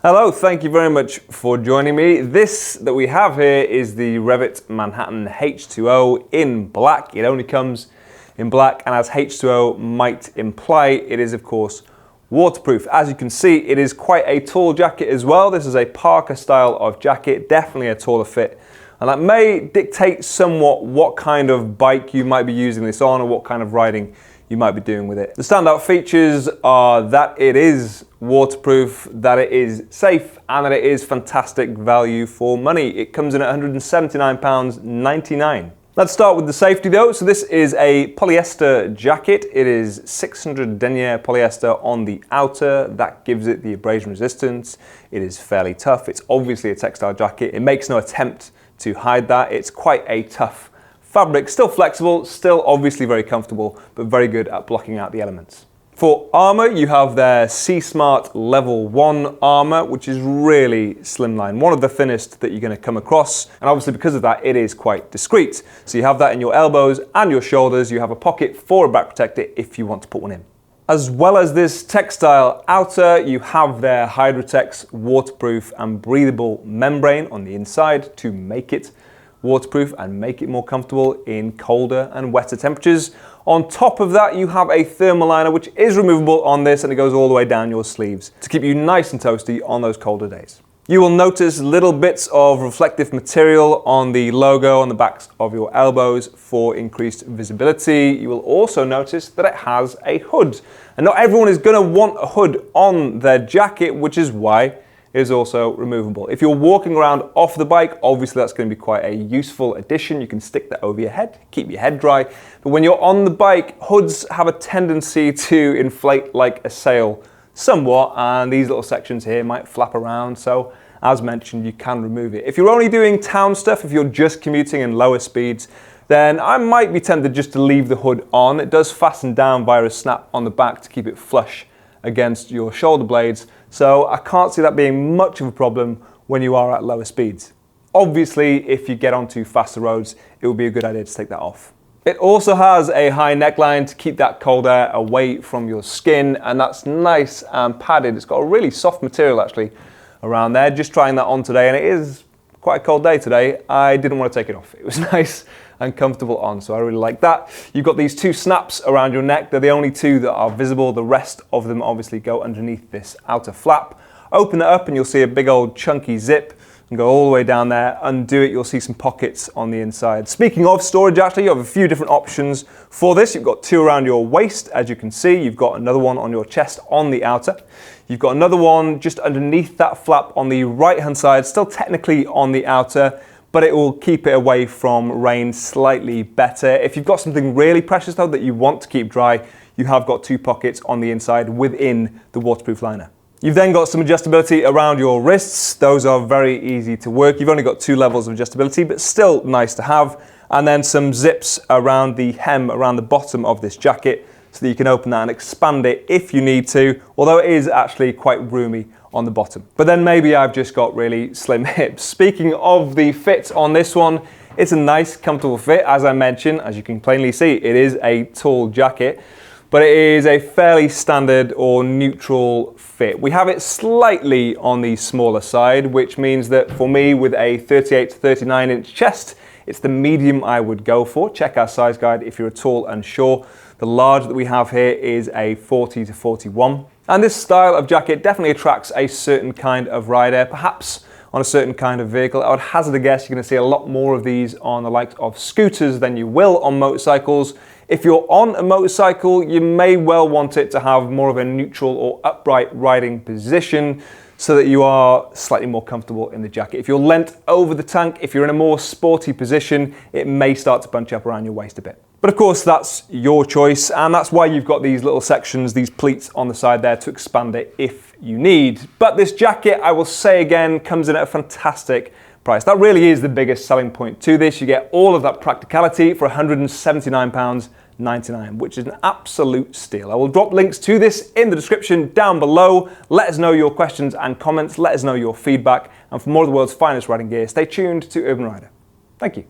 Hello, thank you very much for joining me. This that we have here is the REVIT Manhattan H2O in black. It only comes in black, and as H2O might imply, it is of course waterproof. As you can see, it is quite a tall jacket as well. This is a parka style of jacket, definitely a taller fit. And that may dictate somewhat what kind of bike you might be using this on or what kind of riding you might be doing with it. The standout features are that it is waterproof, that it is safe, and that it is fantastic value for money. It comes in at £179.99. Let's start with the safety though. So this is a polyester jacket. It is 600 denier polyester on the outer. That gives it the abrasion resistance. It is fairly tough. It's obviously a textile jacket. It makes no attempt to hide that. It's quite a tough fabric, still flexible, still obviously very comfortable, but very good at blocking out the elements. For armor, you have their C-Smart Level 1 armor, which is really slimline, one of the thinnest that you're going to come across, and obviously because of that, it is quite discreet. So you have that in your elbows and your shoulders. You have a pocket for a back protector if you want to put one in. As well as this textile outer, you have their Hydrotex waterproof and breathable membrane on the inside to make it waterproof and make it more comfortable in colder and wetter temperatures. On top of that, you have a thermal liner which is removable on this, and it goes all the way down your sleeves to keep you nice and toasty on those colder days. You will notice little bits of reflective material on the logo on the backs of your elbows for increased visibility. You will also notice that it has a hood, and not everyone is going to want a hood on their jacket, which is why is also removable. If you're walking around off the bike, obviously that's going to be quite a useful addition. You can stick that over your head, keep your head dry. But when you're on the bike, hoods have a tendency to inflate like a sail somewhat, and these little sections here might flap around. So as mentioned, you can remove it. If you're only doing town stuff, if you're just commuting in lower speeds, then I might be tempted just to leave the hood on. It does fasten down via a snap on the back to keep it flush against your shoulder blades, so I can't see that being much of a problem when you are at lower speeds. Obviously, if you get onto faster roads, it would be a good idea to take that off. It also has a high neckline to keep that cold air away from your skin, and that's nice and padded. It's got a really soft material actually around there. Just trying that on today, and it is quite a cold day today. I didn't want to take it off. It was nice and comfortable on, so I really like that. You've got these two snaps around your neck. They're the only two that are visible. The rest of them obviously go underneath this outer flap. Open it up and you'll see a big old chunky zip and go all the way down there. Undo it, you'll see some pockets on the inside. Speaking of storage, actually, you have a few different options for this. You've got two around your waist, as you can see. You've got another one on your chest on the outer. You've got another one just underneath that flap on the right-hand side, still technically on the outer, but it will keep it away from rain slightly better. If you've got something really precious though that you want to keep dry, you have got two pockets on the inside within the waterproof liner. You've then got some adjustability around your wrists. Those are very easy to work. You've only got two levels of adjustability, but still nice to have. And then some zips around the hem, around the bottom of this jacket, so that you can open that and expand it if you need to, although it is actually quite roomy on the bottom. But then maybe I've just got really slim hips. Speaking of the fit on this one, it's a nice, comfortable fit. As I mentioned, as you can plainly see, it is a tall jacket, but it is a fairly standard or neutral fit. We have it slightly on the smaller side, which means that for me with a 38 to 39 inch chest, it's the medium I would go for. Check our size guide if you're at all unsure. The large that we have here is a 40 to 41. And this style of jacket definitely attracts a certain kind of rider, perhaps on a certain kind of vehicle. I would hazard a guess you're going to see a lot more of these on the likes of scooters than you will on motorcycles. If you're on a motorcycle, you may well want it to have more of a neutral or upright riding position so that you are slightly more comfortable in the jacket. If you're leant over the tank, if you're in a more sporty position, it may start to bunch up around your waist a bit. But of course, that's your choice, and that's why you've got these little sections, these pleats on the side there to expand it if you need. But this jacket, I will say again, comes in at a fantastic price. That really is the biggest selling point to this. You get all of that practicality for £179.99, which is an absolute steal. I will drop links to this in the description down below. Let us know your questions and comments. Let us know your feedback. And for more of the world's finest riding gear, stay tuned to Urban Rider. Thank you.